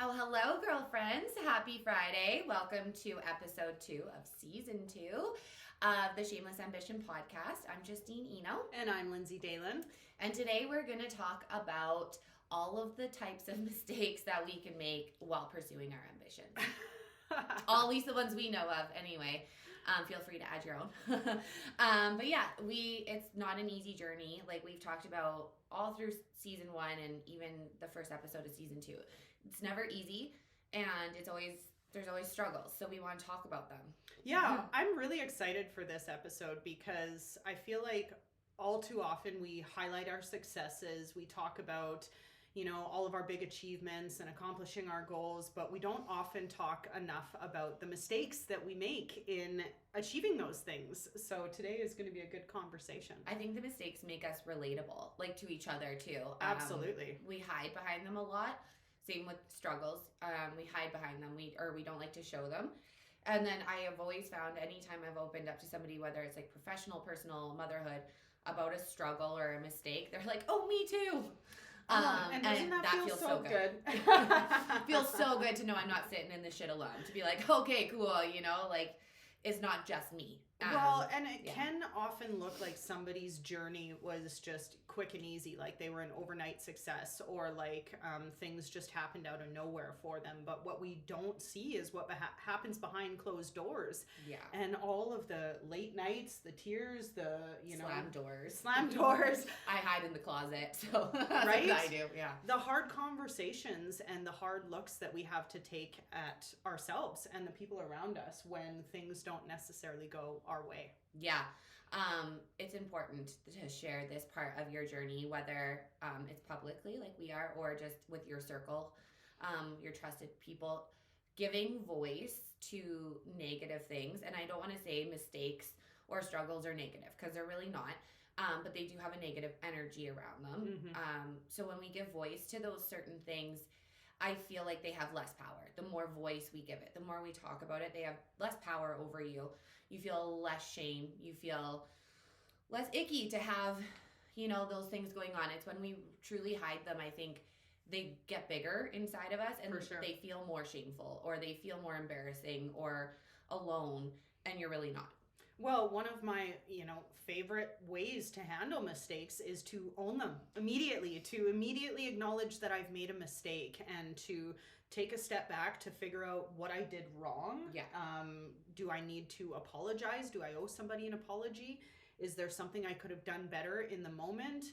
Oh, hello, girlfriends. Happy Friday. Welcome to episode 2 of season 2 of the Shameless Ambition podcast. I'm Justine Eno. And I'm Lynsey Dalen. And today we're going to talk about all of the types of mistakes that we can make while pursuing our ambition. At least the ones we know of, anyway. Feel free to add your own. But yeah, it's not an easy journey. Like we've talked about all through season 1 and even the first episode of season 2. It's never easy, and there's always struggles. So we want to talk about them. Yeah, I'm really excited for this episode because I feel like all too often we highlight our successes. We talk about, all of our big achievements and accomplishing our goals, but we don't often talk enough about the mistakes that we make in achieving those things. So today is going to be a good conversation. I think the mistakes make us relatable, like to each other too. Absolutely. We hide behind them a lot. Same with struggles. We hide behind them. We don't like to show them. And then I have always found anytime I've opened up to somebody, whether it's like professional, personal, motherhood, about a struggle or a mistake, they're like, "Oh, me too." And doesn't that feel so good? Feels so good to know I'm not sitting in this shit alone. To be like, okay, cool, it's not just me. And it can often look like somebody's journey was just quick and easy, like they were an overnight success, or like things just happened out of nowhere for them. But what we don't see is what happens behind closed doors. Yeah. And all of the late nights, the tears, the slam doors. I hide in the closet, so that's right? what I do. Yeah. The hard conversations and the hard looks that we have to take at ourselves and the people around us when things don't necessarily go our way. Yeah. It's important to share this part of your journey, whether it's publicly like we are, or just with your circle, your trusted people, giving voice to negative things. And I don't want to say mistakes or struggles are negative, because they're really not. But they do have a negative energy around them. Mm-hmm. So when we give voice to those certain things, I feel like they have less power. The more voice we give it, the more we talk about it, they have less power over you. You feel less shame. You feel less icky to have, those things going on. It's when we truly hide them, I think they get bigger inside of us, and For sure. they feel more shameful, or they feel more embarrassing or alone, and you're really not. Well, one of my, favorite ways to handle mistakes is to own them immediately, to immediately acknowledge that I've made a mistake and to take a step back to figure out what I did wrong. Yeah. Do I need to apologize? Do I owe somebody an apology? Is there something I could have done better in the moment?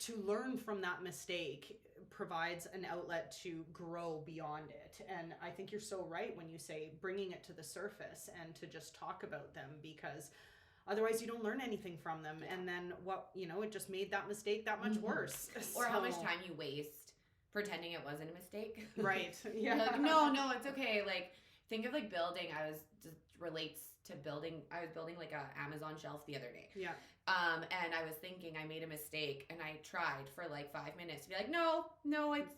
To learn from that mistake provides an outlet to grow beyond it. And I think you're so right when you say bringing it to the surface and to just talk about them, because otherwise you don't learn anything from them. Yeah. And then it just made that mistake that much worse. Or how much time you waste pretending it wasn't a mistake. Right. Yeah. Like, no, it's okay. Like, think of like building. Relates to building. I was building like a Amazon shelf the other day. Yeah. And I was thinking I made a mistake, and I tried for like 5 minutes to be like, no,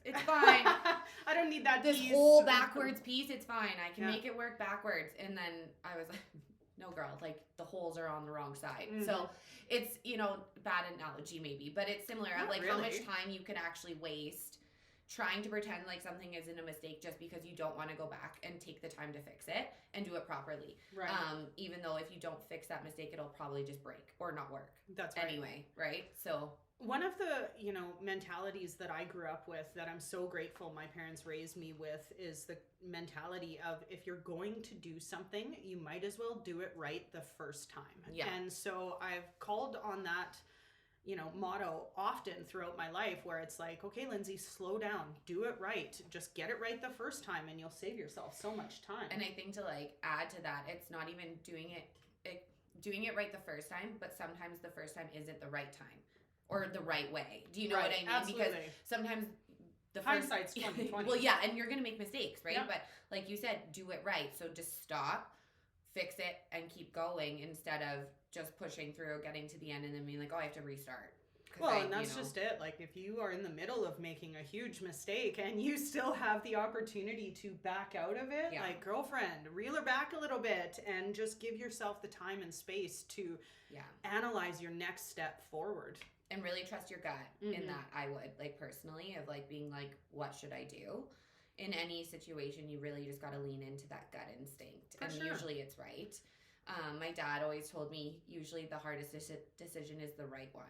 it's fine. I don't need that this piece. whole backwards piece. It's fine. I can Yeah. make it work backwards. And then I was like, no, girl, like the holes are on the wrong side. Mm-hmm. So it's, bad analogy maybe, but it's similar. Not like really. How much time you could actually waste trying to pretend like something isn't a mistake just because you don't want to go back and take the time to fix it and do it properly. Right. Even though if you don't fix that mistake, it'll probably just break or not work. That's right. Anyway, right? So one of the, mentalities that I grew up with that I'm so grateful my parents raised me with is the mentality of, if you're going to do something, you might as well do it right the first time. Yeah. And so I've called on that motto often throughout my life, where it's like, okay, Lynsey, slow down, do it right. Just get it right the first time and you'll save yourself so much time. And I think to like add to that, it's not even doing it right the first time, but sometimes the first time isn't the right time or the right way. Do you know what I mean? Absolutely. Because sometimes the hindsight's 20/20. Well, yeah, and you're going to make mistakes, right? Yeah. But like you said, do it right. So just stop, fix it, and keep going instead of just pushing through, getting to the end, and then being like, oh, I have to restart. Well, and that's just it. Like, if you are in the middle of making a huge mistake and you still have the opportunity to back out of it, like, girlfriend, reel her back a little bit and just give yourself the time and space to analyze your next step forward. And really trust your gut in that. I would, like, personally, of like being like, what should I do in any situation, you really just got to lean into that gut instinct. For and sure. Usually it's right. My dad always told me usually the hardest decision is the right one.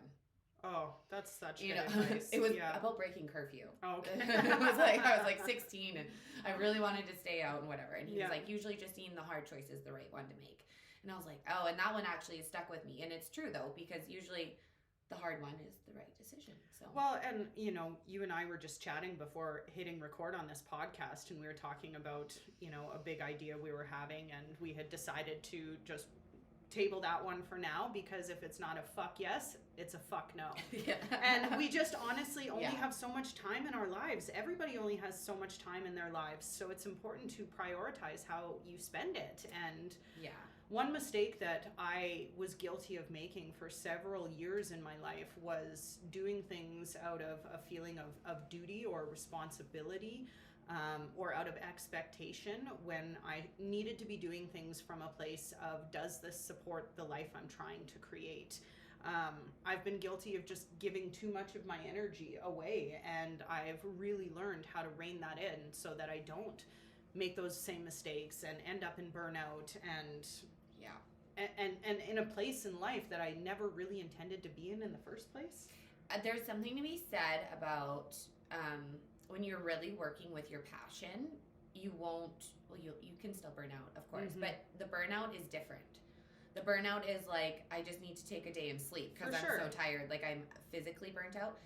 Oh, that's such You good know, advice. it was Yeah. about breaking curfew. Oh, okay. I was like 16 and I really wanted to stay out and whatever. And he Yeah. was like, usually Justine, the hard choice is the right one to make. And I was like, oh, and that one actually stuck with me. And it's true though, because usually the hard one is the right decision. So Well, and you know, you and I were just chatting before hitting record on this podcast, and we were talking about, you know, a big idea we were having, and we had decided to just table that one for now, because if it's not a fuck yes, it's a fuck no. yeah. And we just honestly only Yeah. have so much time in our lives. Everybody only has so much time in their lives, so it's important to prioritize how you spend it. And yeah. one mistake that I was guilty of making for several years in my life was doing things out of a feeling of duty or responsibility, or out of expectation, when I needed to be doing things from a place of, does this support the life I'm trying to create? I've been guilty of just giving too much of my energy away, and I've really learned how to rein that in so that I don't make those same mistakes and end up in burnout and Yeah. and in a place in life that I never really intended to be in the first place. There's something to be said about when you're really working with your passion, you won't, well, you can still burn out, of course, Mhm. but the burnout is different. The burnout is like, I just need to take a day and sleep because For I'm sure. so tired. Like, I'm physically burnt out.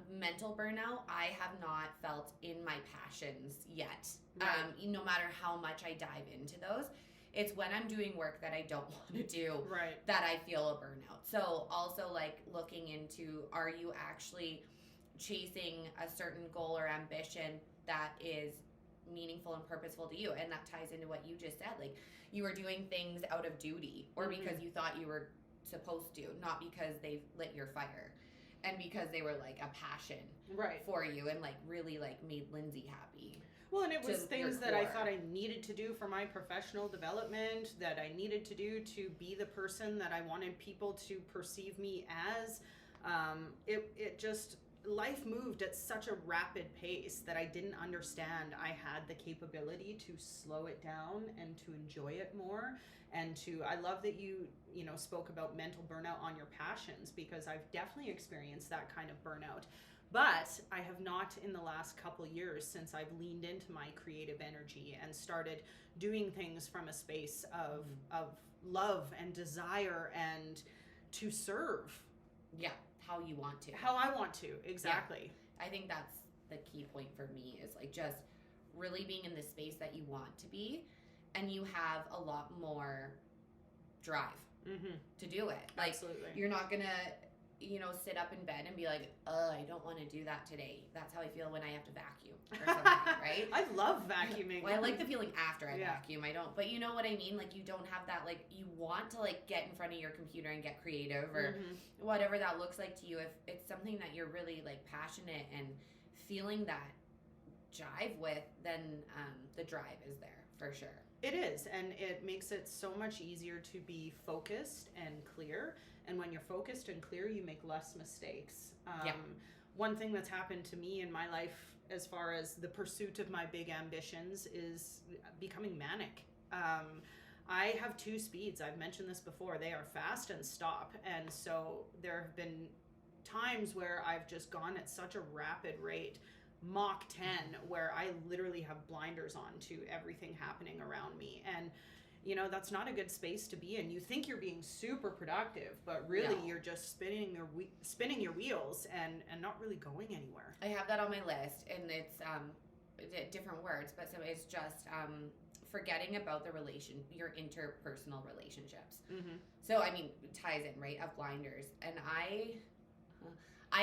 Mental burnout, I have not felt in my passions yet. Right. No matter how much I dive into those, it's when I'm doing work that I don't want to do Right. that I feel a burnout. So also like looking into, are you actually chasing a certain goal or ambition that is meaningful and purposeful to you? And that ties into what you just said. Like, you were doing things out of duty or Mhm. because you thought you were supposed to, not because they lit your fire and because they were like a passion Right. for you and like really like made Lynsey happy. Well, and it was to things your that I core. thought I needed to do for my professional development, that I needed to do to be the person that I wanted people to perceive me as. It just, life moved at such a rapid pace that I didn't understand I had the capability to slow it down and to enjoy it more. And I love that you spoke about mental burnout on your passions, because I've definitely experienced that kind of burnout. But I have not in the last couple years, since I've leaned into my creative energy and started doing things from a space of love and desire and to serve Yeah, how you want to. how I want to. Exactly. I think that's the key point for me, is like just really being in the space that you want to be, and you have a lot more drive Mm-hmm. to do it. Like, Absolutely. you're not gonna, sit up in bed and be like, I don't want to do that today. That's how I feel when I have to vacuum or something, right? I love vacuuming. Well, I like the feeling after I Yeah. vacuum. I don't, but you know what I mean? Like, you don't have that, like, you want to, like, get in front of your computer and get creative or Mhm. whatever that looks like to you. If it's something that you're really, like, passionate and feeling that jive with, then the drive is there for sure. It is, and it makes it so much easier to be focused and clear. And when you're focused and clear, you make less mistakes. Yeah. One thing that's happened to me in my life, as far as the pursuit of my big ambitions, is becoming manic. I have two speeds. I've mentioned this before. They are fast and stop. And so there have been times where I've just gone at such a rapid rate, Mach 10, where I literally have blinders on to everything happening around me. And that's not a good space to be in. You think you're being super productive, but really No. you're just spinning your wheels and not really going anywhere. I have that on my list, and it's different words, but so it's just forgetting about your interpersonal relationships. Mm-hmm. So I mean, it ties in, right, of blinders, and I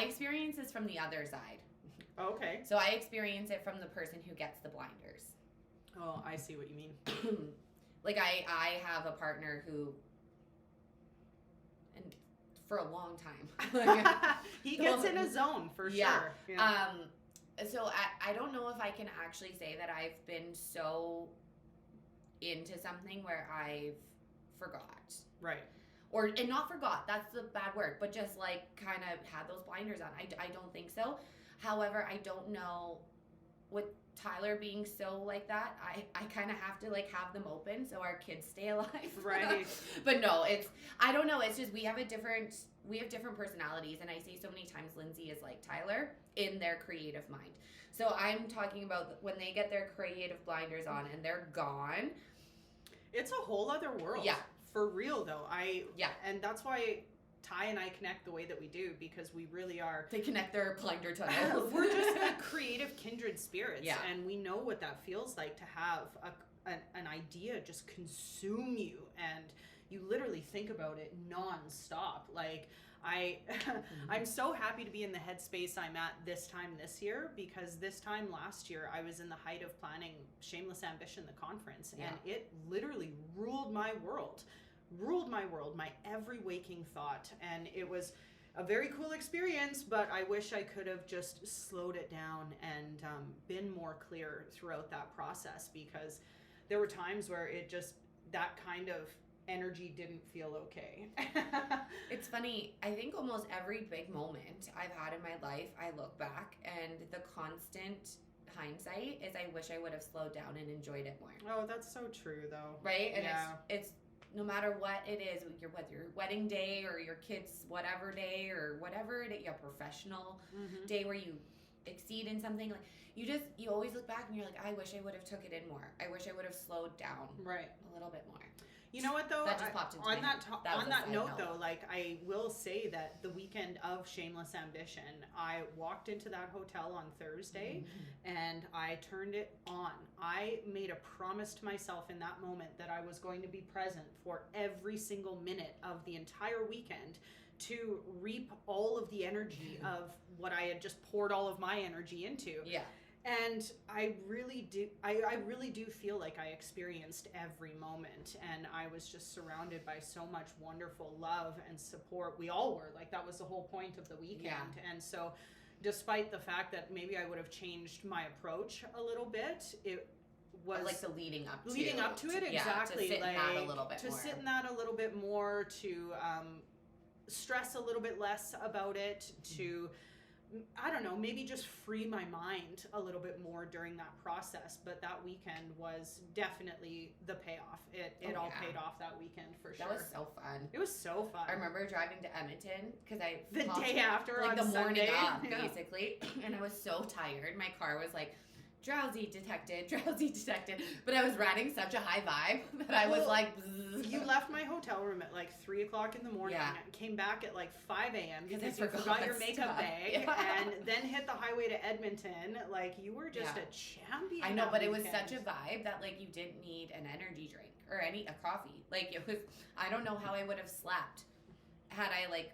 experience this from the other side. Okay. So I experience it from the person who gets the blinders. Oh, I see what you mean. Like, I have a partner who, and for a long time, He gets in a zone for Yeah. sure. Yeah. So I don't know if I can actually say that I've been so into something where I've forgot. Right. And not forgot, that's the bad word, but just like kind of had those blinders on. I don't think so. However, I don't know with Tyler being so like that, I kind of have to like have them open so our kids stay alive. Right. But no, I don't know. It's just we have different personalities, and I say so many times Lynsey is like Tyler in their creative mind. So I'm talking about when they get their creative blinders on and they're gone. It's a whole other world. Yeah. For real though. Yeah. And that's why Ty and I connect the way that we do, because we really are. They connect their blinder tunnels. We're just like creative kindred spirits. Yeah. And we know what that feels like to have an idea just consume you, and you literally think about it nonstop. Like I'm so happy to be in the headspace I'm at this time this year, because this time last year I was in the height of planning Shameless Ambition, the conference, and it literally ruled my world, my every waking thought. And it was a very cool experience, but I wish I could have just slowed it down and been more clear throughout that process, because there were times where it just, that kind of energy didn't feel okay. It's funny. I think almost every big moment I've had in my life, I look back and the constant hindsight is I wish I would have slowed down and enjoyed it more. Oh, that's so true though. Right? And it's no matter what it is, whether your wedding day or your kids' whatever day or whatever it is, your professional day where you exceed in something, like you always look back and you're like, I wish I would have took it in more. I wish I would have slowed down a little bit more. You know what though? That just popped into on that note though, like I will say that the weekend of Shameless Ambition, I walked into that hotel on Thursday and I turned it on. I made a promise to myself in that moment that I was going to be present for every single minute of the entire weekend to reap all of the energy of what I had just poured all of my energy into. Yeah. And I really do feel like I experienced every moment, and I was just surrounded by so much wonderful love and support. We all were, like, that was the whole point of the weekend. Yeah. And so despite the fact that maybe I would have changed my approach a little bit, it was like the leading up to it, exactly. To sit like, in that a little bit to more. sit in that a little bit more, to stress a little bit less about it, to I don't know, maybe just free my mind a little bit more during that process. But that weekend was definitely the payoff. It all paid off that weekend for sure. That was so fun. It was so fun. I remember driving to Edmonton because the day after, like on the morning Sunday. up, basically, and I was so tired. My car was like, drowsy detected. But I was riding such a high vibe that I was like, bzz. You left my hotel room at like 3 o'clock in the morning and came back at like 5 a.m. because you forgot your makeup bag and then hit the highway to Edmonton. Like, you were just a champion. I know, but it was such a vibe that like you didn't need an energy drink or a coffee. Like, it was, I don't know how I would have slept had I like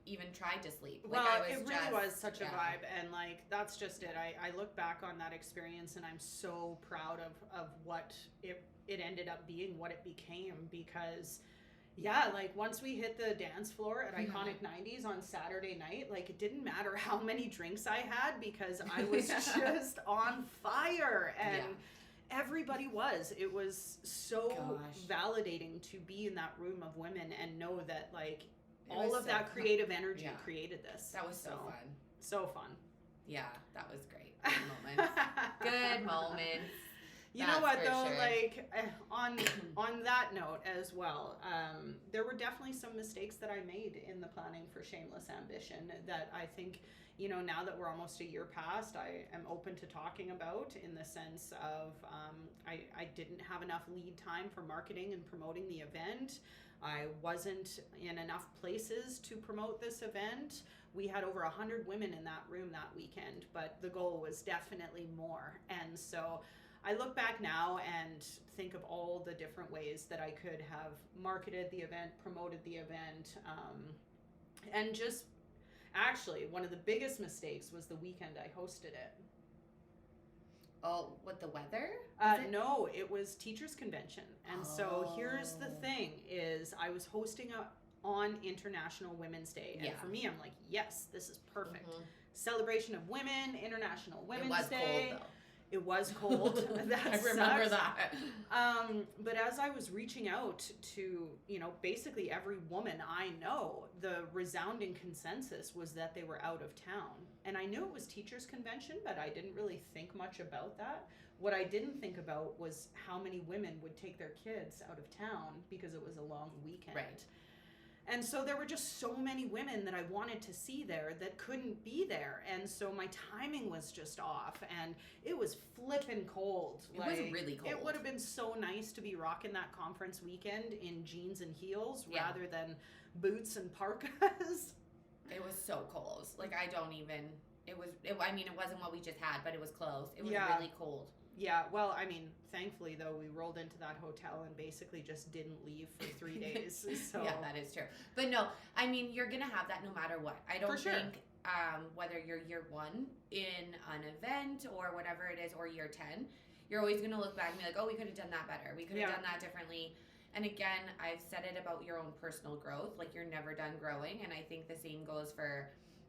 even tried to sleep. Like, well, it really was such a vibe, and like that's just it. I look back on that experience and I'm so proud of what it ended up being, what it became, because like once we hit the dance floor at Iconic 90s on Saturday night, like it didn't matter how many drinks I had because I was just on fire, and everybody was. It was so validating to be in that room of women and know that like all of that creative energy created this. That was so fun. So fun. Yeah, that was great. Good moments. Good moments. You know what though, like on that note as well, there were definitely some mistakes that I made in the planning for Shameless Ambition that I think, you know, now that we're almost a year past, I am open to talking about, in the sense of I didn't have enough lead time for marketing and promoting the event. I wasn't in enough places to promote this event. We had over 100 women in that room that weekend, but the goal was definitely more. And so I look back now and think of all the different ways that I could have marketed the event, promoted the event, and just actually one of the biggest mistakes was the weekend I hosted it. Oh, what, the weather? No, it was teachers convention. And so here's the thing is I was hosting on International Women's Day. And for me, I'm like, yes, this is perfect. Celebration of women, International Women's Day. Cold, though. It was cold. That I remember sucks. that. But as I was reaching out to, basically every woman I know, the resounding consensus was that they were out of town. And I knew it was teachers' convention, but I didn't really think much about that. What I didn't think about was how many women would take their kids out of town because it was a long weekend. Right. And so there were just so many women that I wanted to see there that couldn't be there. And so my timing was just off, and it was flippin' cold. It was really cold. It would have been so nice to be rocking that conference weekend in jeans and heels rather than boots and parkas. It was so cold. Like, I don't even, it wasn't what we just had, but it was close. It was really cold. Yeah, well, I mean, thankfully, though, we rolled into that hotel and basically just didn't leave for 3 days. So yeah, that is true. But no, I mean, you're going to have that no matter what. I don't think whether you're year 1 in an event or whatever it is, or year 10, you're always going to look back and be like, oh, we could have done that better. We could have done that differently. And again, I've said it about your own personal growth. Like, you're never done growing. And I think the same goes for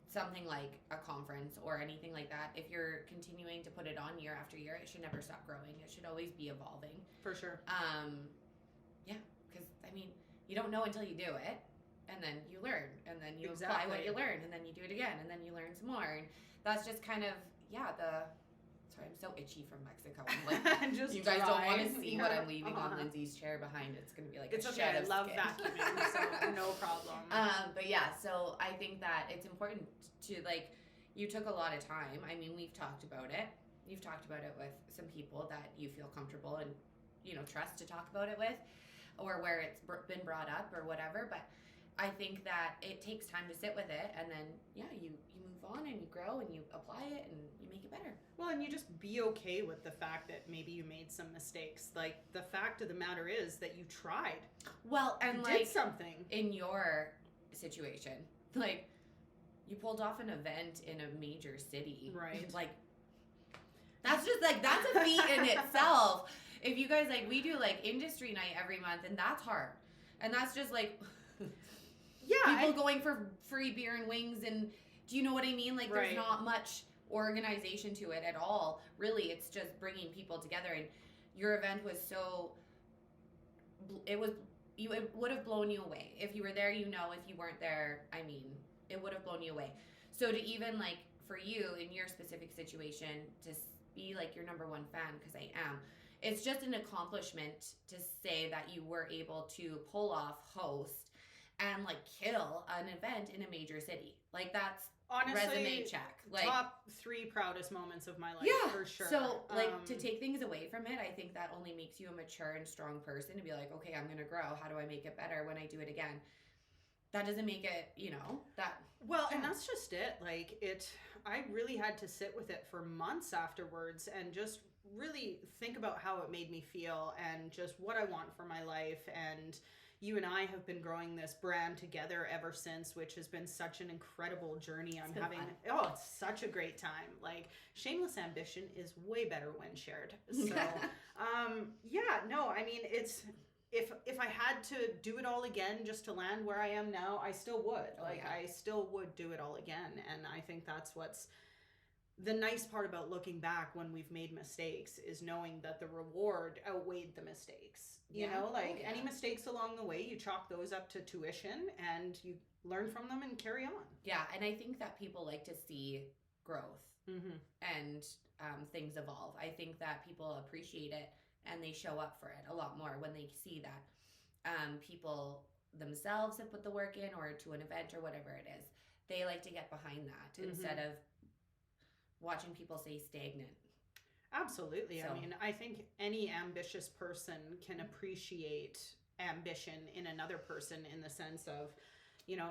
something like a conference or anything like that. If you're continuing to put it on year after year, it should never stop growing. It should always be evolving. For sure. Yeah, because I mean, you don't know until you do it, and then you learn, and then you apply what you learn, and then you do it again, and then you learn some more. And that's just kind of sorry, I'm so itchy from Mexico. I'm like, you guys don't want to see what I'm leaving on Lindsay's chair behind. It's gonna be like it's a okay. shed I love skin. vacuuming, so no problem. But yeah, so I think that it's important to, like, you took a lot of time. I mean, we've talked about it. You've talked about it with some people that you feel comfortable and, trust to talk about it with, or where it's been brought up or whatever. But I think that it takes time to sit with it, and then, you move on and you grow and you apply it and you make it better. Well, and you just be okay with the fact that maybe you made some mistakes. Like, the fact of the matter is that you tried. Well, and you did something. In your situation, like, you pulled off an event in a major city. Right. Like, that's just, like, that's a feat in itself. If you guys, like, we do, like, industry night every month, and that's hard. And that's just, like, people going for free beer and wings, and do you know what I mean? Like, there's not much organization to it at all. Really, it's just bringing people together. And your event was it would have blown you away. If you were there, if you weren't there, I mean, it would have blown you away. So to even, like, for you in your specific situation, to be, like, your number 1 fan, because I am, it's just an accomplishment to say that you were able to pull off, host, and, like, kill an event in a major city. Like, that's honestly resume check. Like, top 3 proudest moments of my life, for sure. So, like, to take things away from it, I think that only makes you a mature and strong person to be like, okay, I'm gonna grow. How do I make it better when I do it again? That doesn't make it, and that's just it. Like, I really had to sit with it for months afterwards and just really think about how it made me feel and just what I want for my life. And you and I have been growing this brand together ever since, which has been such an incredible journey. It's such a great time. Like, shameless ambition is way better when shared. So, I mean, it's, if I had to do it all again just to land where I am now, I still would. I still would do it all again. And I think that's what's the nice part about looking back when we've made mistakes, is knowing that the reward outweighed the mistakes. Any mistakes along the way, you chalk those up to tuition and you learn from them and carry on. Yeah, and I think that people like to see growth and things evolve. I think that people appreciate it and they show up for it a lot more when they see that people themselves have put the work in, or to an event or whatever it is. They like to get behind that instead of watching people stay stagnant. Absolutely. So, I mean, I think any ambitious person can appreciate ambition in another person, in the sense of,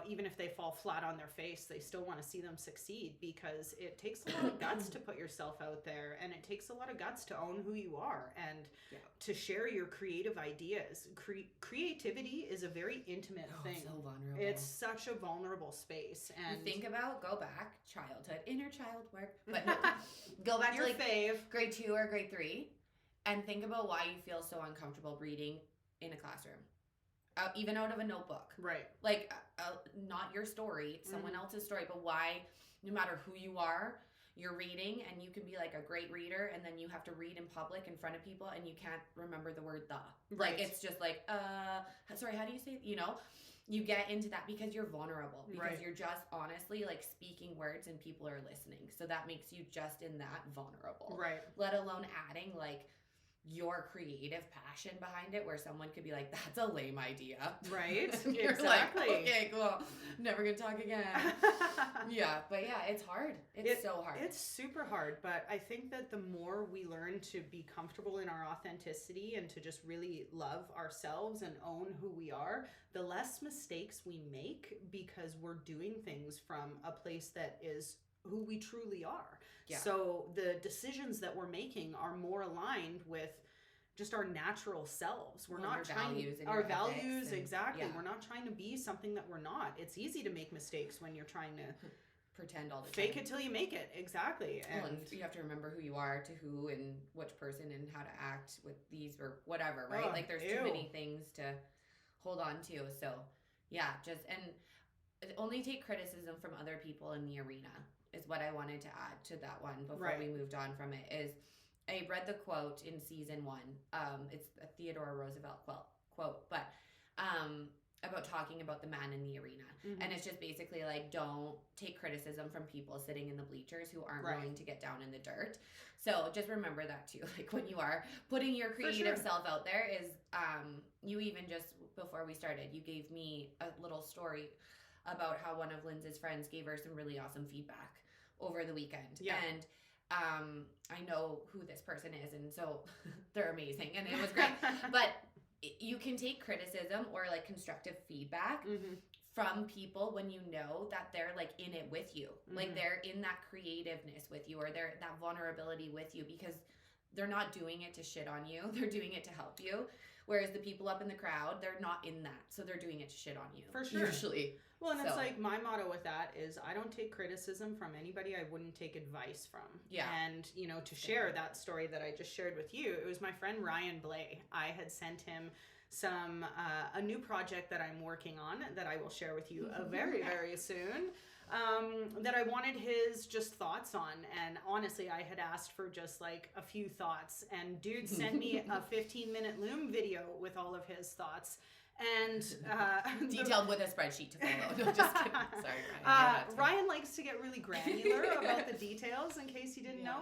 even if they fall flat on their face, they still want to see them succeed, because it takes a lot of guts to put yourself out there, and it takes a lot of guts to own who you are and to share your creative ideas. Creativity is a very intimate thing. So vulnerable. It's such a vulnerable space. And you think about, go back, childhood, inner child work, but no, go back your to, like, fave. grade 2 or grade 3, and think about why you feel so uncomfortable reading in a classroom. Even out of a notebook. Right. Like, not your story, someone else's story, but why, no matter who you are, you're reading and you can be like a great reader, and then you have to read in public in front of people and you can't remember the word the. Right. Like, it's just like, sorry, how do you say, you know? You get into that because you're vulnerable, because you're just honestly like speaking words and people are listening. So that makes you just in that vulnerable. Right. Let alone adding like your creative passion behind it, where someone could be like, that's a lame idea. Right. You're Exactly. like, okay, cool. Never gonna talk again. Yeah, but yeah, it's hard. It's so hard. It's super hard, but I think that the more we learn to be comfortable in our authenticity and to just really love ourselves and own who we are, the less mistakes we make, because we're doing things from a place that is who we truly are. Yeah. So the decisions that we're making are more aligned with just our natural selves. We're not trying our values, exactly. Yeah. We're not trying to be something that we're not. It's easy to make mistakes when you're trying to pretend all the time. Fake it till you make it. Exactly. And you have to remember who you are to who and which person and how to act with these or whatever, right? Like there's too many things to hold on to. So yeah, and only take criticism from other people in the arena is what I wanted to add to that one before we moved on from it. Is I read the quote in season 1. It's a Theodore Roosevelt quote, but about talking about the man in the arena. Mm-hmm. And it's just basically like, don't take criticism from people sitting in the bleachers who aren't willing to get down in the dirt. So just remember that too. Like when you are putting your creative self out there is, you even just before we started, you gave me a little story about how one of Lynn's friends gave her some really awesome feedback over the weekend. Yeah. And I know who this person is, and so they're amazing, and it was great. But you can take criticism or like constructive feedback from people when you know that they're like in it with you, like they're in that creativeness with you, or they're that vulnerability with you, because they're not doing it to shit on you, they're doing it to help you. Whereas the people up in the crowd, they're not in that, so they're doing it to shit on you. For sure. Usually. Well, and it's like my motto with that is I don't take criticism from anybody I wouldn't take advice from. Yeah. And, you know, to share that story that I just shared with you, it was my friend Ryan Blay. I had sent him a new project that I'm working on that I will share with you very, very soon. That I wanted his just thoughts on, and honestly I had asked for just like a few thoughts, and dude sent me a 15-minute Loom video with all of his thoughts, and detailed with a spreadsheet to follow. No, just kidding. Sorry, Ryan. Ryan likes to get really granular about the details, in case you didn't know.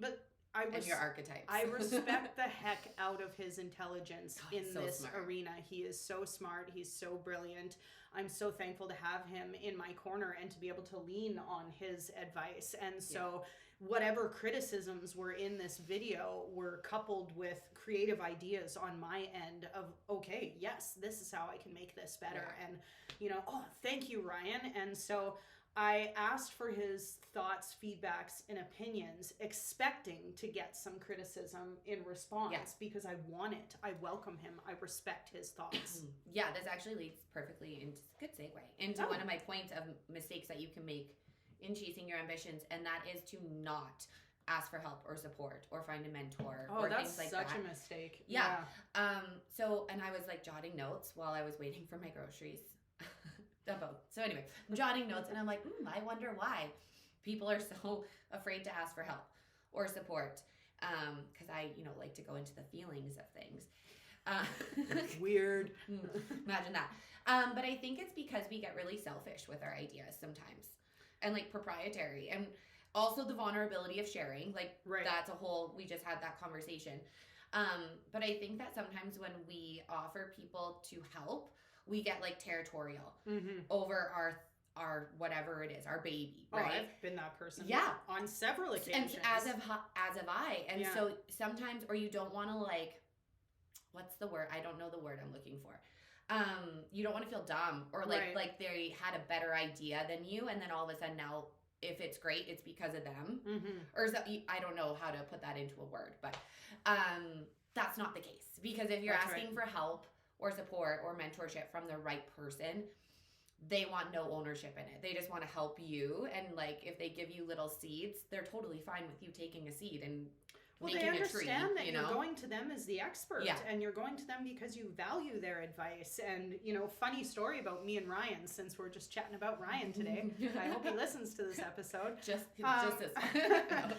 But and your archetypes. I respect the heck out of his intelligence in this arena. He is so smart. He's so brilliant. I'm so thankful to have him in my corner and to be able to lean on his advice. And so whatever criticisms were in this video were coupled with creative ideas on my end of, okay, yes, this is how I can make this better. Yeah. And, you know, thank you, Ryan. And so I asked for his thoughts, feedbacks, and opinions, expecting to get some criticism in response because I want it. I welcome him. I respect his thoughts. Yeah, this actually leads perfectly into good segue into one of my points of mistakes that you can make in chasing your ambitions, and that is to not ask for help or support or find a mentor or things like that. That's such a mistake. Yeah. And I was like jotting notes while I was waiting for my groceries. So anyway, I'm jotting notes and I'm like, I wonder why people are so afraid to ask for help or support. Because I, like to go into the feelings of things. Weird. Imagine that. But I think it's because we get really selfish with our ideas sometimes, and like proprietary, and also the vulnerability of sharing. Like that's a whole, we just had that conversation. But I think that sometimes when we offer people to help, we get like territorial over our whatever it is, our baby, right? I've been that person. Yeah. On several occasions. And as have I. And so sometimes, or you don't want to like, what's the word? I don't know the word I'm looking for. You don't want to feel dumb or like they had a better idea than you, and then all of a sudden now, if it's great, it's because of them. Or I don't know how to put that into a word, but that's not the case. Because if you're asking for help or support or mentorship from the right person, they want no ownership in it. They just want to help you. And like, if they give you little seeds, they're totally fine with you taking a seed. And Well, making they a tree, understand that you you're know? going to them as the expert, Yeah. and you're going to them because you value their advice. And, you know, funny story about me and Ryan, since we're just chatting about Ryan today. I hope he listens to this episode. Just this one.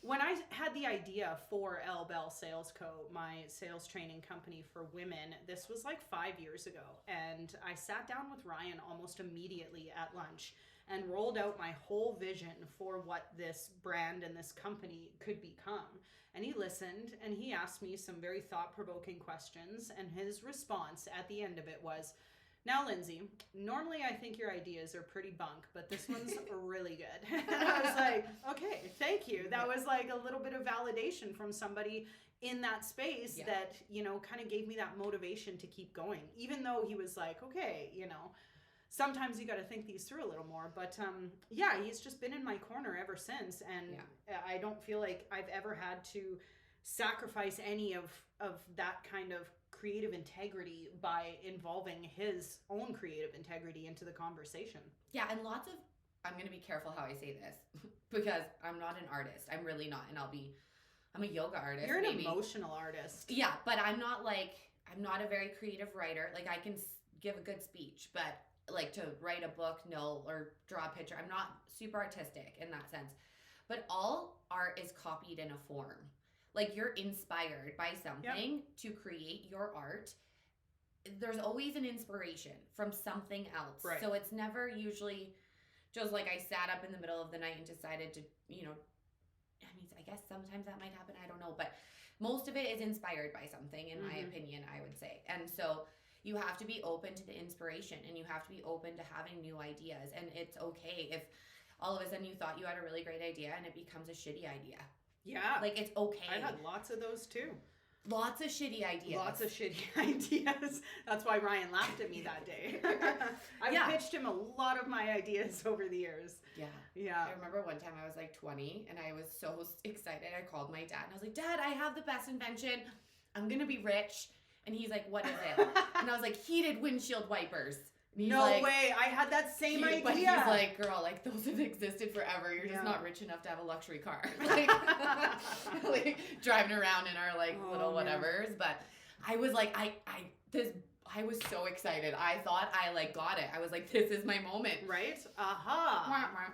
When I had the idea for El Bell Sales Co., my sales training company for women, this was like 5 years ago. And I sat down with Ryan almost immediately at lunch and rolled out my whole vision for what this brand and this company could become. And he listened, and he asked me some very thought-provoking questions, and his response at the end of it was, "Now, Lynsey, normally I think your ideas are pretty bunk, but this one's really good." And I was like, okay, thank you. That was like a little bit of validation from somebody in that space that, you know, kind of gave me that motivation to keep going, even though he was like, okay, you know, sometimes you got to think these through a little more. But yeah, he's just been in my corner ever since. And I don't feel like I've ever had to sacrifice any of that kind of creative integrity by involving his own creative integrity into the conversation. Yeah, and lots of, I'm going to be careful how I say this because I'm not an artist. I'm really not. And I'm a yoga artist. You're an emotional artist. Yeah, but I'm not a very creative writer. Like, I can give a good speech, but like to write a book, no, or draw a picture. I'm not super artistic in that sense. But all art is copied in a form. Like, you're inspired by something to create your art. There's always an inspiration from something else. Right. So it's never usually just like I sat up in the middle of the night and decided to, you know, I mean, I guess sometimes that might happen. I don't know. But most of it is inspired by something, in my opinion, I would say. And so you have to be open to the inspiration, and you have to be open to having new ideas. And it's okay if all of a sudden you thought you had a really great idea and it becomes a shitty idea. Yeah. Like, it's okay. I've had lots of those too. Lots of shitty ideas. Lots of shitty ideas. That's why Ryan laughed at me that day. I've pitched him a lot of my ideas over the years. Yeah. I remember one time I was like 20 and I was so excited. I called my dad and I was like, "Dad, I have the best invention. I'm going to be rich." And he's like, "What is it?" And I was like, "Heated windshield wipers." No way. I had that same idea. But he's like, "Girl, like, those have existed forever. You're just not rich enough to have a luxury car." Like, like driving around in our like little whatevers. But I was like, I was so excited. I thought I like got it. I was like, this is my moment. Right?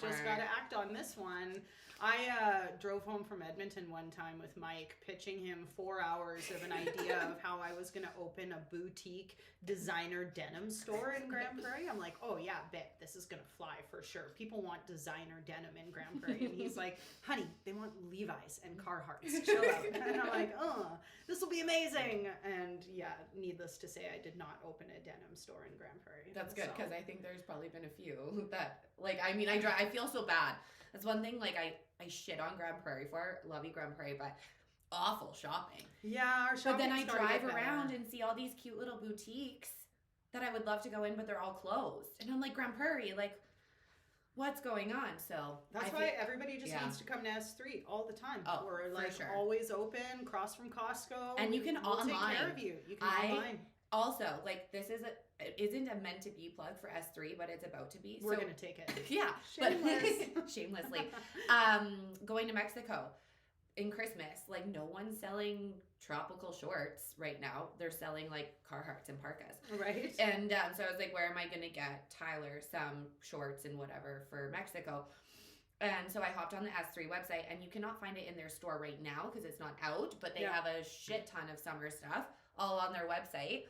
Just got to act on this one. I drove home from Edmonton one time with Mike, pitching him 4 hours of an idea of how I was going to open a boutique designer denim store in Grand Prairie. I'm like, "Oh yeah, bet this is going to fly for sure. People want designer denim in Grand Prairie." And he's like, "Honey, they want Levi's and Carhartts. Chill out." And I'm like, "Oh, this will be amazing." And yeah, needless to say, I did not open a denim store in Grand Prairie. That's good, because I think there's probably been a few that, like, I mean, I feel so bad. That's one thing, like, I shit on Grand Prairie for. Love you, Grand Prairie, but awful shopping. Yeah, our shopping. But then I drive around and see all these cute little boutiques that I would love to go in, but they're all closed. And I'm like, Grand Prairie, like, what's going on? So that's why everybody just needs to come to S3 all the time. Oh, we're like always open, across from Costco. And you can online. Take care of you. You can online. Also, like, this isn't a meant to be plug for S3, but it's about to be. We're going to take it. Yeah. Shameless. But shamelessly. Going to Mexico in Christmas, like, no one's selling tropical shorts right now. They're selling like Carhartts and parkas. Right. And so I was like, where am I going to get Tyler some shorts and whatever for Mexico? And so I hopped on the S3 website, and you cannot find it in their store right now because it's not out, but they have a shit ton of summer stuff all on their website.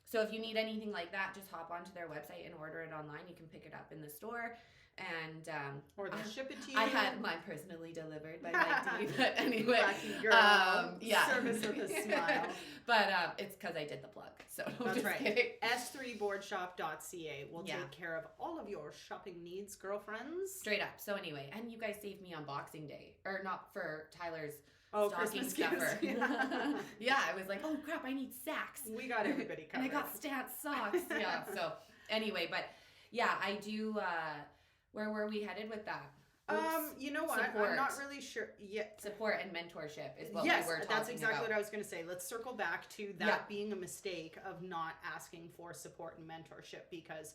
So if you need anything like that, just hop onto their website and order it online. You can pick it up in the store. And or they'll ship it to you. I had mine personally delivered by Mike D. But anyway, lucky girl. Service with a smile. But it's because I did the plug. So that's just right. Kidding. S3boardshop.ca will take care of all of your shopping needs, girlfriends. Straight up. So anyway, and you guys saved me on Boxing Day, or not for Tyler's. Stocking Christmas stuffer. Yeah. Yeah, I was like, oh crap, I need sacks. We got everybody covered. And I got Stance socks. Yeah. So anyway, but yeah, I do. Where were we headed with that? You know what? Support. I'm not really sure. Yeah. Support and mentorship is what yes, we were talking that's exactly about. what I was going to say. Let's circle back to that being a mistake of not asking for support and mentorship, because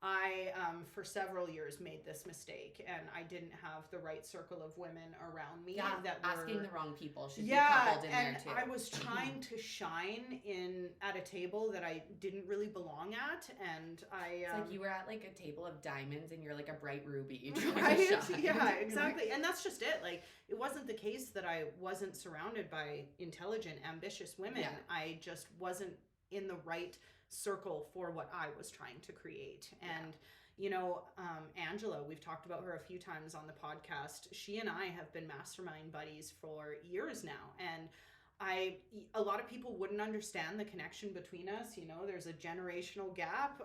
I, for several years, made this mistake, and I didn't have the right circle of women around me. Yeah, that asking were, the wrong people should be coupled in there too. I was trying to shine at a table that I didn't really belong at, and I... It's like you were at like a table of diamonds, and you're like a bright ruby. Right? Yeah, exactly. And that's just it. Like, it wasn't the case that I wasn't surrounded by intelligent, ambitious women. Yeah. I just wasn't in the right circle for what I was trying to create. And you know, Angela, we've talked about her a few times on the podcast. She and I have been mastermind buddies for years now, and a lot of people wouldn't understand the connection between us. You know, there's a generational gap.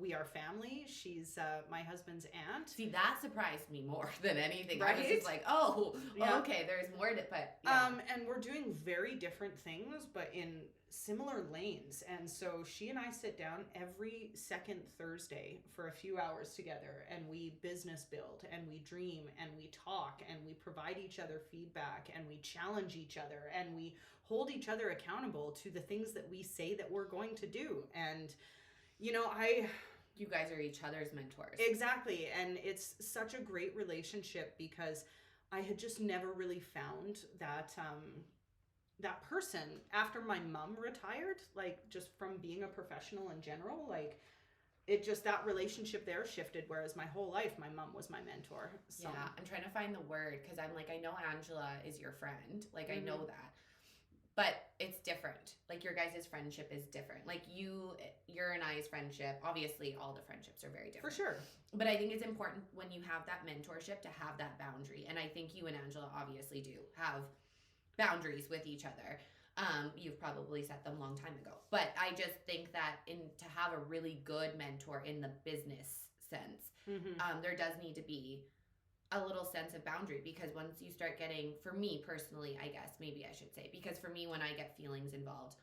We are family. She's my husband's aunt. See, that surprised me more than anything. Right? I was just like, okay, there's more to, but and we're doing very different things, but in similar lanes. And so she and I sit down every second Thursday for a few hours together, and we business build, and we dream, and we talk, and we provide each other feedback, and we challenge each other, and we hold each other accountable to the things that we say that we're going to do. And you know, you guys are each other's mentors. Exactly. And it's such a great relationship because I had just never really found that that person after my mom retired, like just from being a professional in general, like it just, that relationship there shifted, whereas my whole life my mom was my mentor. So. Yeah, I'm trying to find the word because I'm like, I know Angela is your friend, like I know that, but it's different. Like your guys' friendship is different. Like your and I's friendship, obviously all the friendships are very different. For sure. But I think it's important when you have that mentorship to have that boundary. And I think you and Angela obviously do have boundaries with each other. You've probably set them a long time ago. But I just think that to have a really good mentor in the business sense, there does need to be a little sense of boundary, because once you start getting, for me personally, I guess, maybe I should say, because for me, when I get feelings involved,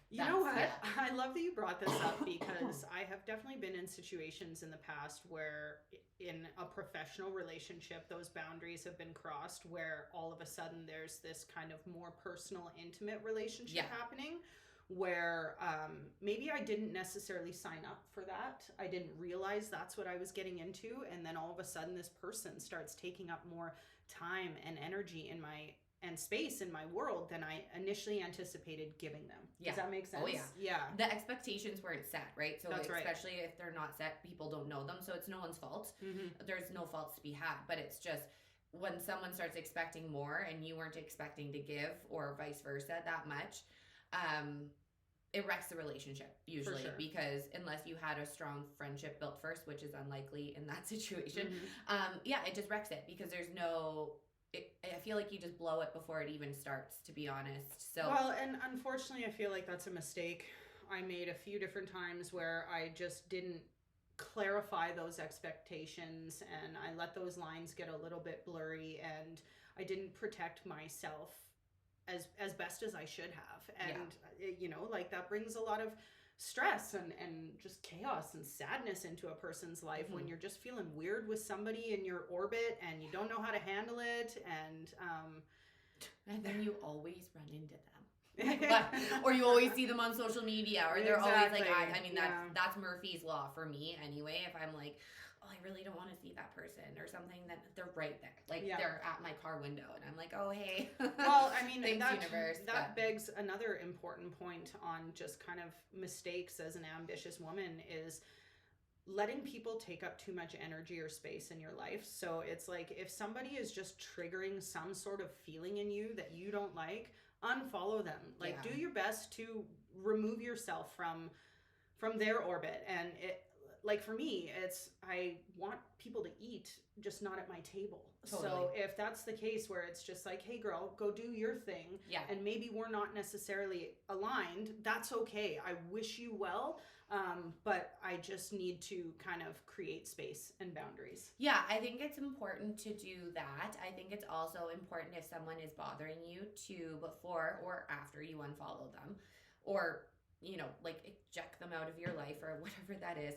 you know what? Yeah. I love that you brought this up because I have definitely been in situations in the past where in a professional relationship, those boundaries have been crossed, where all of a sudden there's this kind of more personal, intimate relationship happening where maybe I didn't necessarily sign up for that. I didn't realize that's what I was getting into. And then all of a sudden this person starts taking up more time and energy and space in my world than I initially anticipated giving them. Does that make sense? Oh, yeah. Yeah. The expectations weren't set, right? So That's especially if they're not set, people don't know them. So it's no one's fault. There's no faults to be had. But it's just when someone starts expecting more and you weren't expecting to give, or vice versa that much, it wrecks the relationship usually, because unless you had a strong friendship built first, which is unlikely in that situation, it just wrecks it, because there's no... I feel like you just blow it before it even starts, to be honest. So well, and unfortunately, I feel like that's a mistake I made a few different times, where I just didn't clarify those expectations, and I let those lines get a little bit blurry, and I didn't protect myself as best as I should have. And you know, like that brings a lot of stress and just chaos and sadness into a person's life when you're just feeling weird with somebody in your orbit and you don't know how to handle it, and then you always run into them. Or you always see them on social media, or they're always like, I mean, that's Murphy's Law for me anyway. If I'm like, oh, I really don't want to see that person or something, then they're right there. Like they're at my car window and I'm like, oh, hey. Well, I mean, thanks, universe. That begs another important point on just kind of mistakes as an ambitious woman, is letting people take up too much energy or space in your life. So it's like, if somebody is just triggering some sort of feeling in you that you don't like, unfollow them. Like, do your best to remove yourself from their orbit. And it, like for me, I want people to eat, just not at my table. Totally. So if that's the case, where it's just like, hey girl, go do your thing, and maybe we're not necessarily aligned, that's okay. I wish you well, but I just need to kind of create space and boundaries. Yeah, I think it's important to do that. I think it's also important, if someone is bothering you, to before or after you unfollow them, or, you know, like eject them out of your life or whatever that is,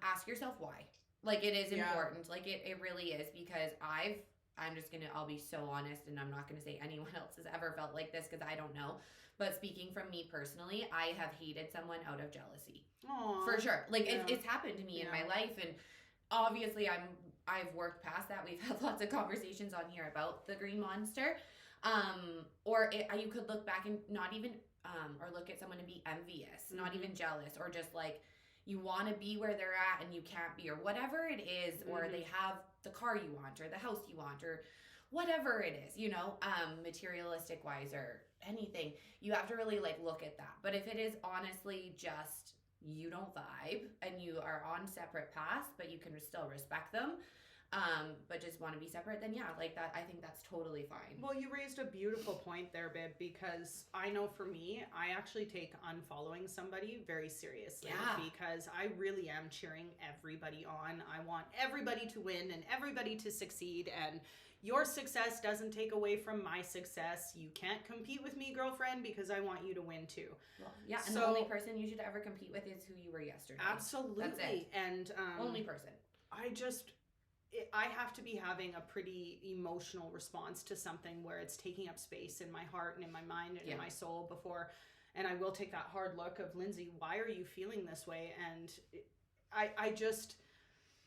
ask yourself why. Like, it is important. Like, it really is, because I've I'll be so honest, and I'm not gonna say anyone else has ever felt like this because I don't know. But speaking from me personally, I have hated someone out of jealousy. Aww. For sure. Like Yeah. it's happened to me in Yeah. my life, and obviously I've worked past that. We've had lots of conversations on here about the green monster. You could look back and not even or look at someone and be envious, not even jealous, or just like you want to be where they're at and you can't be, or whatever it is, or they have the car you want or the house you want or whatever it is, you know, materialistic wise or anything. You have to really like look at that. But if it is honestly just you don't vibe and you are on separate paths, but you can still respect them, but just want to be separate, then yeah, like that, I think that's totally fine. Well, you raised a beautiful point there, babe, because I know for me, I actually take unfollowing somebody very seriously. Yeah. Because I really am cheering everybody on. I want everybody to win and everybody to succeed, and your success doesn't take away from my success. You can't compete with me, girlfriend, because I want you to win too. Well, yeah, and the only person you should ever compete with is who you were yesterday. Absolutely. That's it. And only person. I have to be having a pretty emotional response to something where it's taking up space in my heart and in my mind and in my soul before, and I will take that hard look of, Lynsey, why are you feeling this way? And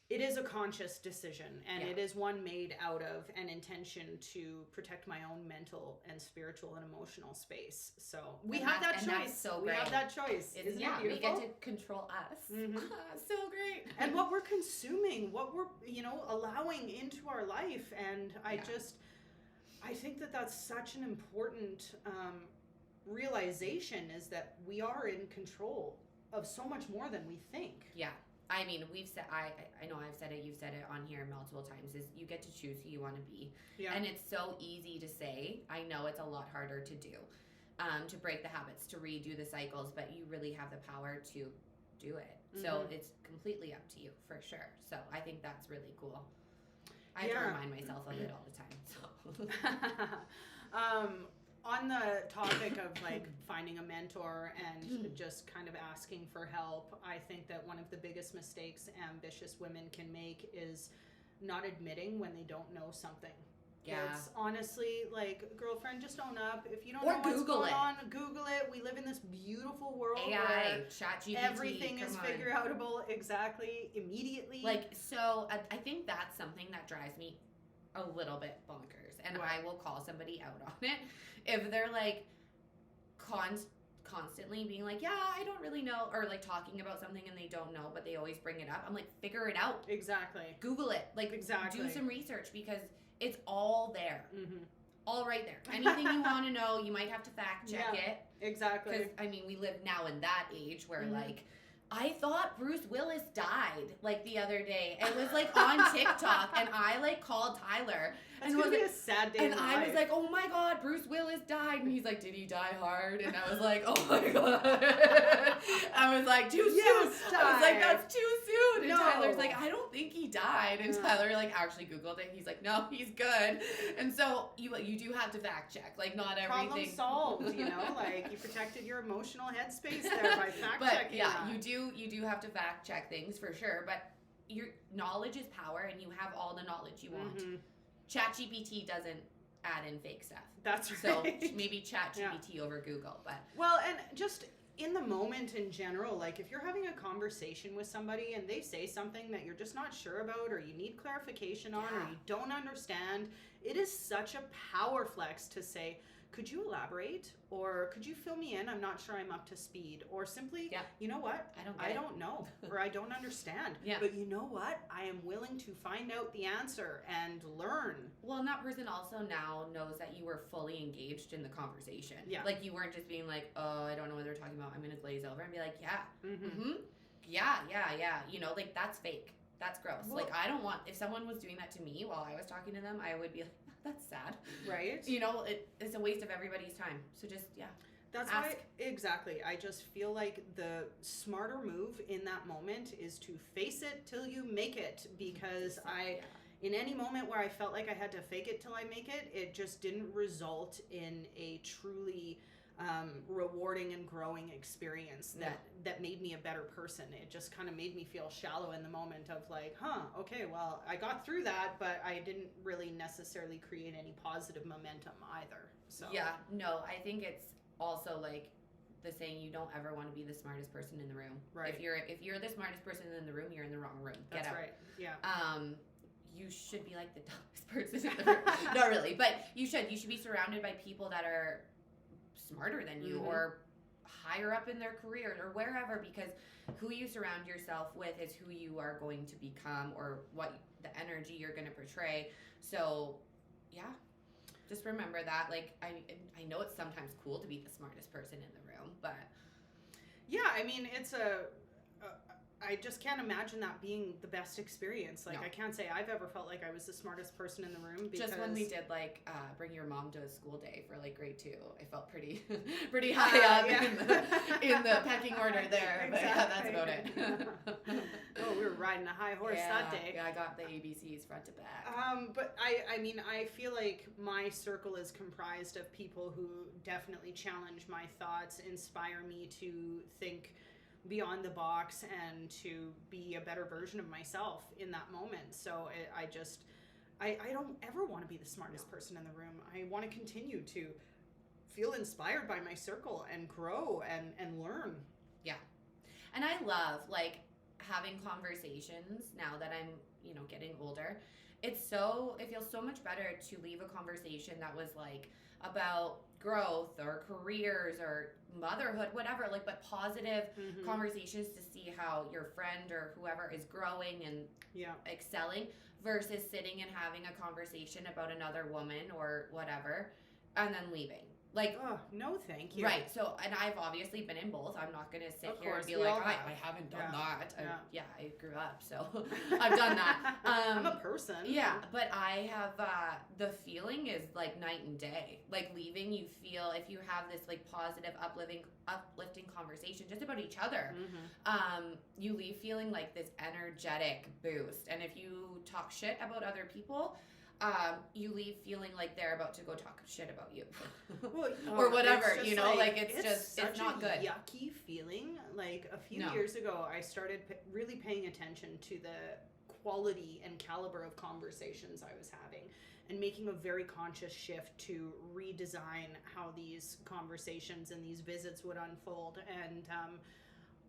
it is a conscious decision, and it is one made out of an intention to protect my own mental and spiritual and emotional space. So we have that choice. That's so we great. have that choice. Isn't it beautiful? We get to control us. So great. And what we're consuming, what we're, allowing into our life. And I think that that's such an important realization, is that we are in control of so much more than we think. Yeah. I mean, we've said, I know I've said it, you've said it on here multiple times, is you get to choose who you want to be. Yeah. And it's so easy to say. I know it's a lot harder to do, to break the habits, to redo the cycles, but you really have the power to do it. So it's completely up to you, for sure. So I think that's really cool. I have to remind myself of it all the time. So. On the topic of like finding a mentor and just kind of asking for help, I think that one of the biggest mistakes ambitious women can make is not admitting when they don't know something. Yeah. It's honestly like, girlfriend, just own up. If you don't know what's going on, Google it. We live in this beautiful world AI, ChatGPT, everything is figure outable exactly immediately. Like, so I think that's something that drives me a little bit bonkers, and I will call somebody out on it if they're like constantly being like, yeah, I don't really know, or like talking about something and they don't know, but they always bring it up. I'm like, figure it out. Exactly. Google it. Like, exactly. Do some research, because it's all there. All right there. Anything you want to know, you might have to fact check it. Exactly. Because I mean, we live now in that age where like, I thought Bruce Willis died like the other day. It was like on TikTok, and I like called Tyler. That's gonna be a sad day. And I was like, "Oh my God, Bruce Willis died!" And he's like, "Did he die hard?" And I was like, "Oh my God!" I was like, "Too soon." I was like, "That's too soon." And Tyler's like, "I don't think he died." And Tyler like actually Googled it. He's like, "No, he's good." And so you do have to fact check. Like, not everything. Problem solved. Like you protected your emotional headspace there by fact checking. Yeah, you do have to fact check things for sure. But your knowledge is power, and you have all the knowledge you want. ChatGPT doesn't add in fake stuff. That's right. So maybe ChatGPT over Google, but well, and just in the moment in general, like if you're having a conversation with somebody and they say something that you're just not sure about, or you need clarification on, or you don't understand, it is such a power flex to say, could you elaborate? Or could you fill me in? I'm not sure I'm up to speed. Or simply, you know what? I don't know. Or I don't understand. But you know what? I am willing to find out the answer and learn. Well, and that person also now knows that you were fully engaged in the conversation. Yeah. Like you weren't just being like, oh, I don't know what they're talking about. I'm going to glaze over and be like, yeah. You know, like that's fake. That's gross. Well, like I don't want, if someone was doing that to me while I was talking to them, I would be like, that's sad. Right. You know, it's a waste of everybody's time. So just, That's ask. why, exactly. I just feel like the smarter move in that moment is to face it till you make it. Because in any moment where I felt like I had to fake it till I make it, it just didn't result in a truly rewarding and growing experience that made me a better person. It just kind of made me feel shallow in the moment of like, okay, well, I got through that, but I didn't really necessarily create any positive momentum either. So yeah, no, I think it's also like the saying, you don't ever want to be the smartest person in the room. Right. If you're the smartest person in the room, you're in the wrong room. Get That's out. right. Yeah. You should be like the dumbest person in the room. Not really, but you should be surrounded by people that are smarter than you or higher up in their career or wherever, because who you surround yourself with is who you are going to become, or what the energy you're going to portray. So yeah, just remember that. Like, I know it's sometimes cool to be the smartest person in the room, but yeah, I mean, it's I just can't imagine that being the best experience. Like, no. I can't say I've ever felt like I was the smartest person in the room. Because just when we did like bring your mom to a school day for like grade 2, I felt pretty high up in the pecking order there. Exactly. But yeah, that's about it. Oh, we were riding a high horse that day. Yeah, I got the ABCs front to back. But I mean, I feel like my circle is comprised of people who definitely challenge my thoughts, inspire me to think beyond the box and to be a better version of myself in that moment. So I don't ever want to be the smartest person in the room. I want to continue to feel inspired by my circle and grow and learn. Yeah. And I love like having conversations now that I'm, getting older. It feels so much better to leave a conversation that was like about growth or careers or motherhood, whatever, like, but positive conversations to see how your friend or whoever is growing and excelling, versus sitting and having a conversation about another woman or whatever and then leaving. Like, oh, no, thank you. Right. So, and I've obviously been in both. I'm not going to sit here and be like, I haven't done that. I grew up, so I've done that. I'm a person. Yeah, but I have, the feeling is like night and day. Like, leaving, you feel, if you have this like positive, uplifting conversation just about each other, you leave feeling like this energetic boost. And if you talk shit about other people, you leave feeling like they're about to go talk shit about you. Well, or whatever, like, it's not good. Yucky feeling. Like, a few years ago, I started really paying attention to the quality and caliber of conversations I was having, and making a very conscious shift to redesign how these conversations and these visits would unfold. And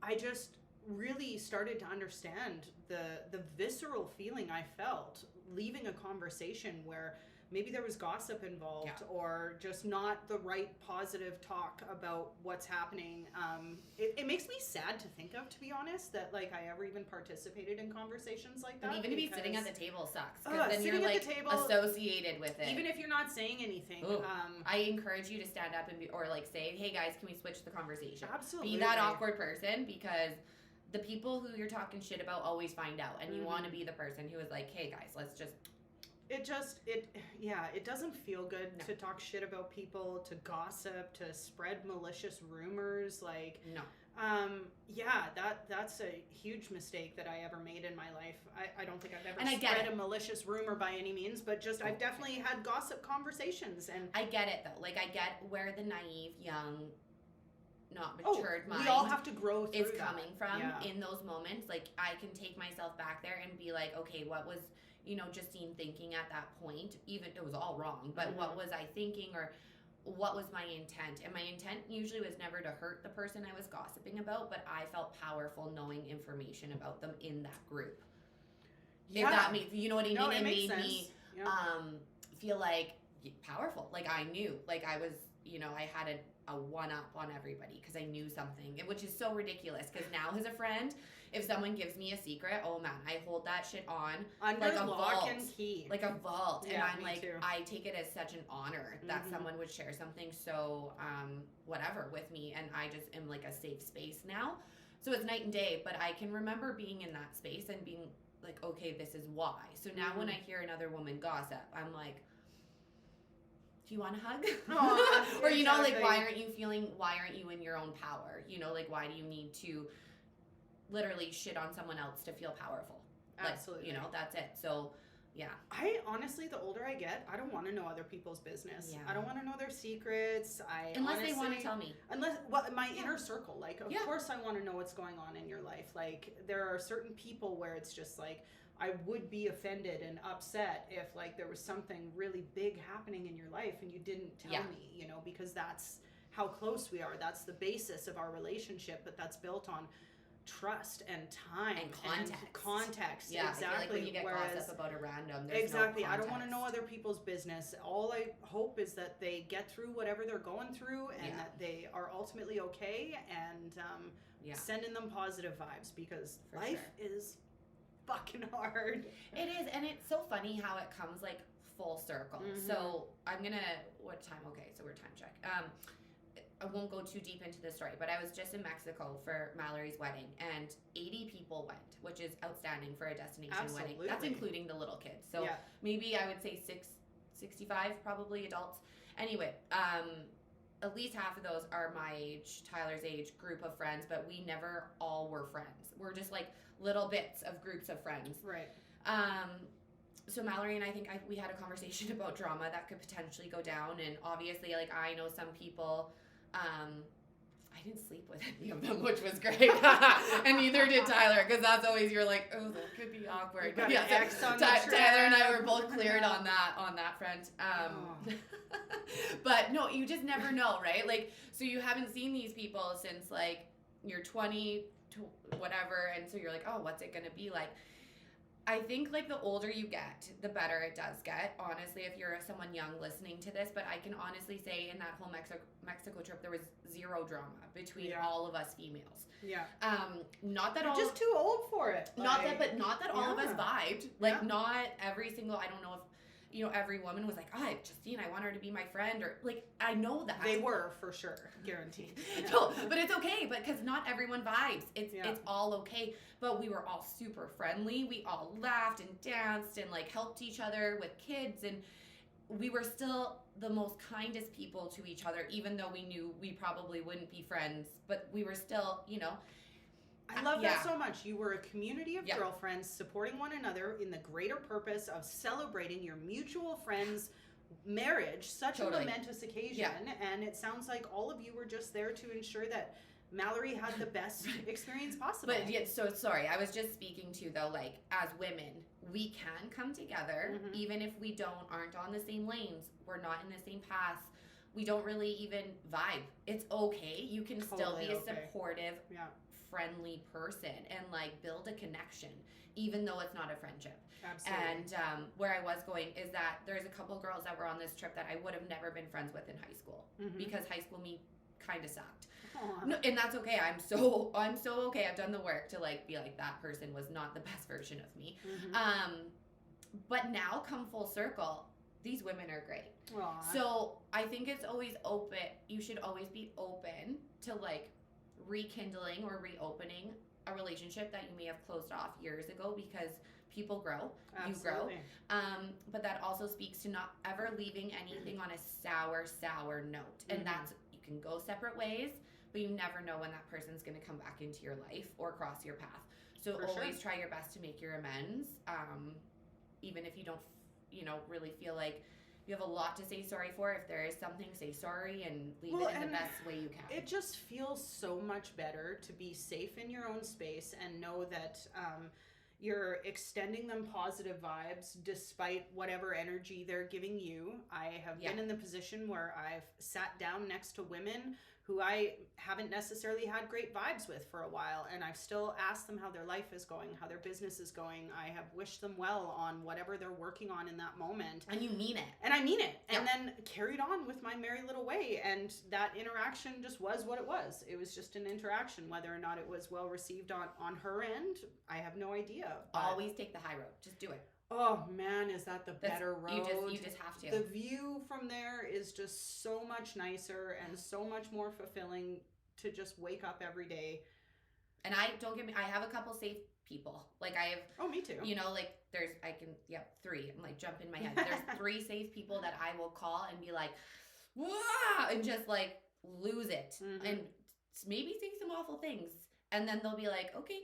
I just really started to understand the visceral feeling I felt leaving a conversation where maybe there was gossip involved or just not the right positive talk about what's happening. It makes me sad to think of, to be honest, that like I ever even participated in conversations like that. And even to be sitting at the table sucks, because then you're like associated with it. Even if you're not saying anything. I encourage you to stand up and or like say, hey guys, can we switch the conversation? Absolutely. Be that awkward person, because the people who you're talking shit about always find out, and you want to be the person who is like, hey guys, let's just... It doesn't feel good to talk shit about people, to gossip, to spread malicious rumors. Like, no. That's a huge mistake that I ever made in my life. I don't think I've ever spread a malicious rumor by any means, but just I've definitely had gossip conversations. And I get it though. Like, I get where the naive, young, not matured mind we all have to grow through is coming from in those moments. Like, I can take myself back there and be like, okay, what was Justine thinking at that point? Even it was all wrong, but what was I thinking, or what was my intent? And my intent usually was never to hurt the person I was gossiping about, but I felt powerful knowing information about them in that group. If that makes, you know what I mean? It made me feel like powerful. Like, I knew, like I was, I had a one-up on everybody because I knew something, which is so ridiculous, because now as a friend, if someone gives me a secret, oh man, I hold that shit on under like a lock vault, and key. like a vault. And I'm like, too. I take it as such an honor that someone would share something so whatever with me, and I just am like a safe space now. So it's night and day, but I can remember being in that space and being like, okay, this is why. So now when I hear another woman gossip, I'm like, do you want a hug? Or, like, why aren't you in your own power? Like, why do you need to literally shit on someone else to feel powerful? Absolutely. Like, that's it. So Yeah. I honestly, the older I get, I don't want to know other people's business. Yeah. I don't want to know their secrets. Unless they want to tell me. Unless, well, my inner circle, like, of course I want to know what's going on in your life. Like, there are certain people where it's just like, I would be offended and upset if, like, there was something really big happening in your life and you didn't tell me, you know, because that's how close we are. That's the basis of our relationship, but that's built on trust and time and context. Yeah, exactly. I feel like when you get gossip about a random, there's exactly. no I don't want to know other people's business. All I hope is that they get through whatever they're going through and that they are ultimately okay, and sending them positive vibes, because life is fucking hard. It is, and it's so funny how it comes like full circle. So I'm gonna, what time? Okay, so we're time check. I won't go too deep into the story, but I was just in Mexico for Mallory's wedding, and 80 people went, which is outstanding for a destination wedding. That's including the little kids. So maybe I would say 65 probably adults. Anyway, at least half of those are my age, Tyler's age, group of friends, but we never all were friends. We're just like little bits of groups of friends. Right. So Mallory and I think we had a conversation about drama that could potentially go down, and obviously, like, I know some people. I didn't sleep with any of them, which was great, and neither did Tyler, because that's always, you're like, oh, that could be awkward. But yeah, so Tyler and I were both cleared on that front. But no, you just never know, right? Like, so you haven't seen these people since like you're 20 to whatever, and so you're like, oh, what's it gonna be like? I think, like, the older you get, the better it does get, honestly, if you're someone young listening to this. But I can honestly say in that whole Mexico trip, there was zero drama between all of us females. Yeah. Not that You're just too old for it. Not that all of us vibed. Like, not every single, I don't know if, you know, every woman was like, oh, Justine, I want her to be my friend, or, like, I know that. They were, for sure, guaranteed. Yeah. No, but it's okay, because not everyone vibes. It's all okay. But we were all super friendly. We all laughed and danced and, like, helped each other with kids, and we were still the most kindest people to each other, even though we knew we probably wouldn't be friends, but we were still, you know. I love that so much. You were a community of girlfriends supporting one another in the greater purpose of celebrating your mutual friends' marriage. Such a momentous occasion. And it sounds like all of you were just there to ensure that Mallory had the best experience possible. But so sorry, I was just speaking to, though, like, as women, we can come together, even if we aren't on the same lanes, we're not in the same paths. We don't really even vibe. It's okay. You can still be a supportive, friendly person and, like, build a connection, even though it's not a friendship. Absolutely. And where I was going is that there's a couple girls that were on this trip that I would have never been friends with in high school, because high school me kind of sucked. No, and that's okay. I'm so okay. I've done the work to, like, be like, that person was not the best version of me. But now, come full circle, these women are great. Aww. So I think it's always open. You should always be open to, like, rekindling or reopening a relationship that you may have closed off years ago, because people grow. Absolutely. You grow. But that also speaks to not ever leaving anything on a sour note. And that's, you can go separate ways, but you never know when that person's going to come back into your life or cross your path. So always try your best to make your amends, even if you don't, you know, really feel like you have a lot to say sorry for. If there is something, say sorry and leave it in the best way you can. It just feels so much better to be safe in your own space and know that you're extending them positive vibes despite whatever energy they're giving you. I have been in the position where I've sat down next to women who I haven't necessarily had great vibes with for a while, and I've still asked them how their life is going, how their business is going. I have wished them well on whatever they're working on in that moment. And you mean it. And I mean it. And then carried on with my merry little way, and that interaction just was what it was. It was just an interaction. Whether or not it was well received on her end, I have no idea. Always take the high road. Just do it. Oh man, is that the better road? You just have to. The view from there is just so much nicer and so much more fulfilling to just wake up every day. And don't get me, I have a couple safe people. Like, I have. Oh, me too. You know, like, three. I'm like, jump in my head. There's 3 safe people that I will call and be like, wah! And just, like, lose it. And maybe say some awful things. And then they'll be like, okay.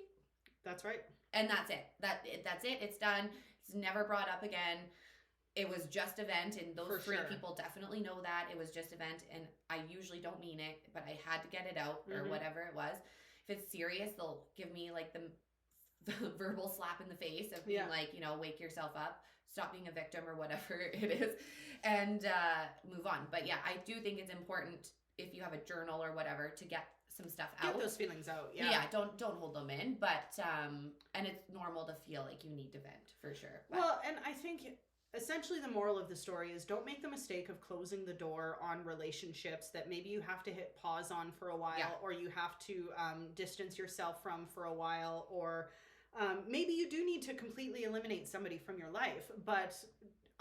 That's right. And that's it. That's it. It's done. It's never brought up again. It was just a vent, and those For 3 sure. people definitely know that. It was just a vent, and I usually don't mean it, but I had to get it out or whatever it was. If it's serious, they'll give me like the verbal slap in the face of being like, you know, wake yourself up, stop being a victim or whatever it is, and move on. But yeah, I do think it's important if you have a journal or whatever to get some stuff out. Get those feelings out. Yeah, don't hold them in. But and it's normal to feel like you need to vent for sure. But, well, and I think essentially the moral of the story is don't make the mistake of closing the door on relationships that maybe you have to hit pause on for a while, or you have to distance yourself from for a while, or maybe you do need to completely eliminate somebody from your life, but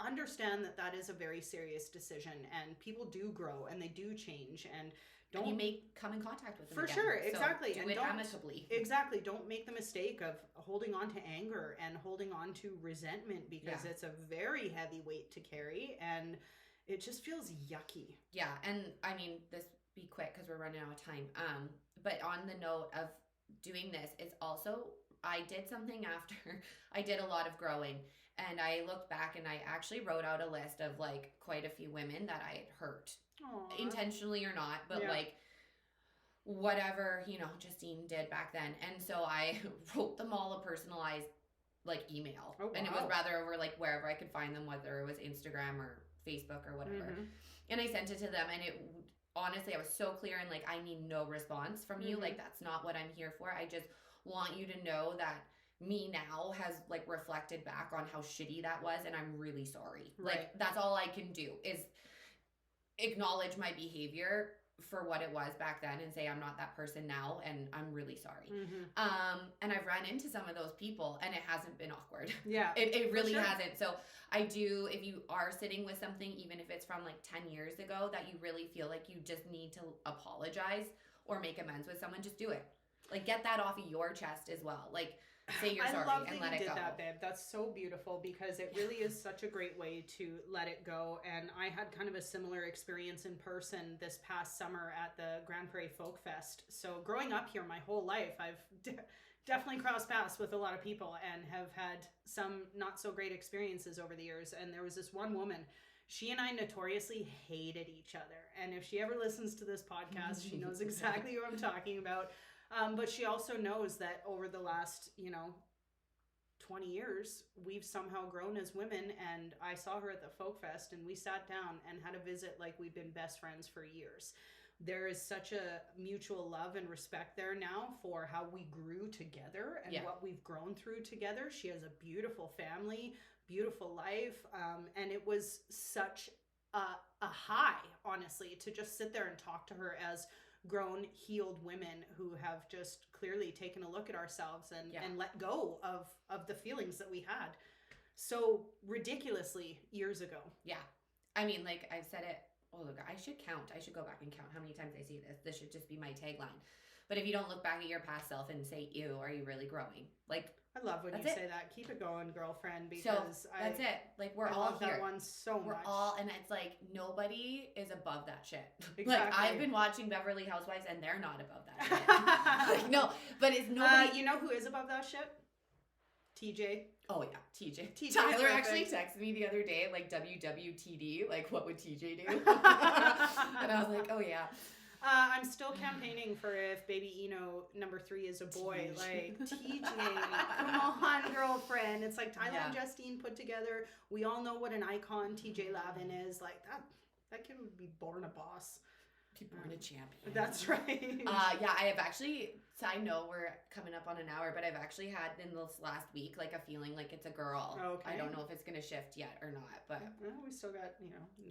understand that that is a very serious decision, and people do grow and they do change, and don't, and you may come in contact with them for again. sure, exactly, So do and it don't amicably. Exactly, don't make the mistake of holding on to anger and holding on to resentment, because it's a very heavy weight to carry, and it just feels yucky. Yeah, and I mean, this be quick because we're running out of time. But on the note of doing this, it's also, I did something after I did a lot of growing, and I looked back and I actually wrote out a list of like quite a few women that I had hurt. Aww. Intentionally or not, but like whatever, you know, Justine did back then. And so I wrote them all a personalized like email. Oh, wow. And it was rather over like wherever I could find them, whether it was Instagram or Facebook or whatever. And I sent it to them, and it honestly, I was so clear and like, I need no response from you. Like, that's not what I'm here for. I just want you to know that me now has like reflected back on how shitty that was, and I'm really sorry. Right. Like, that's all I can do is acknowledge my behavior for what it was back then and say I'm not that person now, and I'm really sorry. And I've run into some of those people, and it hasn't been awkward. Yeah, it really hasn't. So I do, if you are sitting with something, even if it's from like 10 years ago, that you really feel like you just need to apologize or make amends with someone, just do it. Like, get that off of your chest as well. Like, say you're sorry and let it go. I love that you did that, babe. That's so beautiful, because it really is such a great way to let it go. And I had kind of a similar experience in person this past summer at the Grand Prairie Folk Fest. So growing up here my whole life, I've definitely crossed paths with a lot of people and have had some not so great experiences over the years. And there was this one woman, she and I notoriously hated each other. And if she ever listens to this podcast, she knows exactly who I'm talking about. But she also knows that over the last, 20 years, we've somehow grown as women. And I saw her at the Folk Fest, and we sat down and had a visit like we've been best friends for years. There is such a mutual love and respect there now for how we grew together and what we've grown through together. She has a beautiful family, beautiful life. And it was such a high, honestly, to just sit there and talk to her as grown, healed women who have just clearly taken a look at ourselves and let go of the feelings that we had so ridiculously years ago. Yeah. I mean, like I've said it, look, I should go back and count how many times I see this. This should just be my tagline. But if you don't look back at your past self and say, ew, are you really growing? Like, I love when you say that. Keep it going, girlfriend, because that's it. Like, we're I all love here. That one so much. We're all, and it's like, nobody is above that shit. Exactly. Like, I've been watching Beverly Housewives, and they're not above that shit. Like, no, but it's nobody. You know who is above that shit? TJ. Oh yeah, TJ. Tyler perfect. Actually texted me the other day, like, WWTD, like, what would TJ do? And I was like, oh yeah. I'm still campaigning for if baby Eno number 3 is a boy. Like, TJ, come on, girlfriend. It's like Tyler and Justine put together. We all know what an icon TJ Lavin is. Like, that kid would be born a boss. Be born a champion. That's right. Yeah, I have actually, side note, we're coming up on an hour, but I've actually had in this last week like a feeling like it's a girl. Okay. I don't know if it's going to shift yet or not, but well, we still got,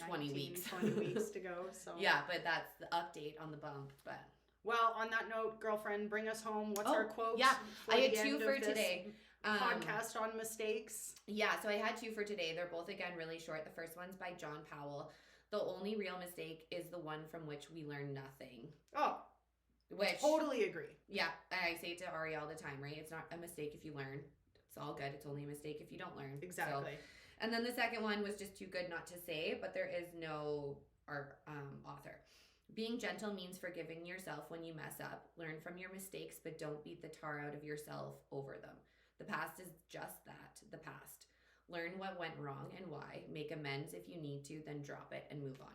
20 weeks. 20 weeks to go. So yeah, but that's the update on the bump. But well, on that note, girlfriend, bring us home. What's our quote? Yeah, I had 2 for today. Podcast on mistakes. Yeah, so I had 2 for today. They're both, again, really short. The first one's by John Powell. The only real mistake is the one from which we learn nothing. Oh, which totally agree. Yeah, and I say it to Ari all the time, right? It's not a mistake if you learn. It's all good. It's only a mistake if you don't learn. Exactly. So, and then the second one was just too good not to say, but there is no author. Being gentle means forgiving yourself when you mess up. Learn from your mistakes, but don't beat the tar out of yourself over them. The past is just that, the past. Learn what went wrong and why. Make amends if you need to, then drop it and move on.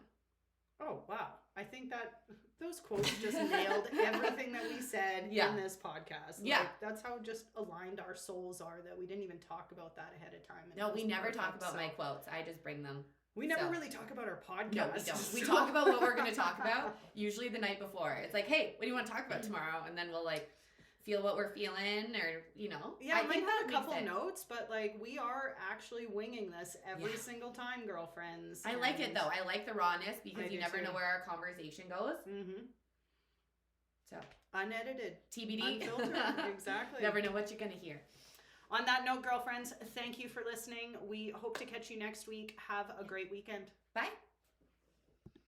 Oh, wow. I think that those quotes just nailed everything that we said in this podcast. That's how just aligned our souls are, that we didn't even talk about that ahead of time. No, we never talk about my quotes. I just bring them. We never really talk about our podcast. No, we don't. We talk about what we're going to talk about usually the night before. It's like, hey, what do you want to talk about tomorrow? And then we'll like feel what we're feeling, or, you know. Yeah, I might have a couple notes, but like we are actually winging this every single time, girlfriends. I like it though. I like the rawness, because you never know where our conversation goes. Mm-hmm. So unedited, TBD, unfiltered. Exactly. Never know what you're gonna hear. On that note, girlfriends, thank you for listening. We hope to catch you next week. Have a great weekend. Bye.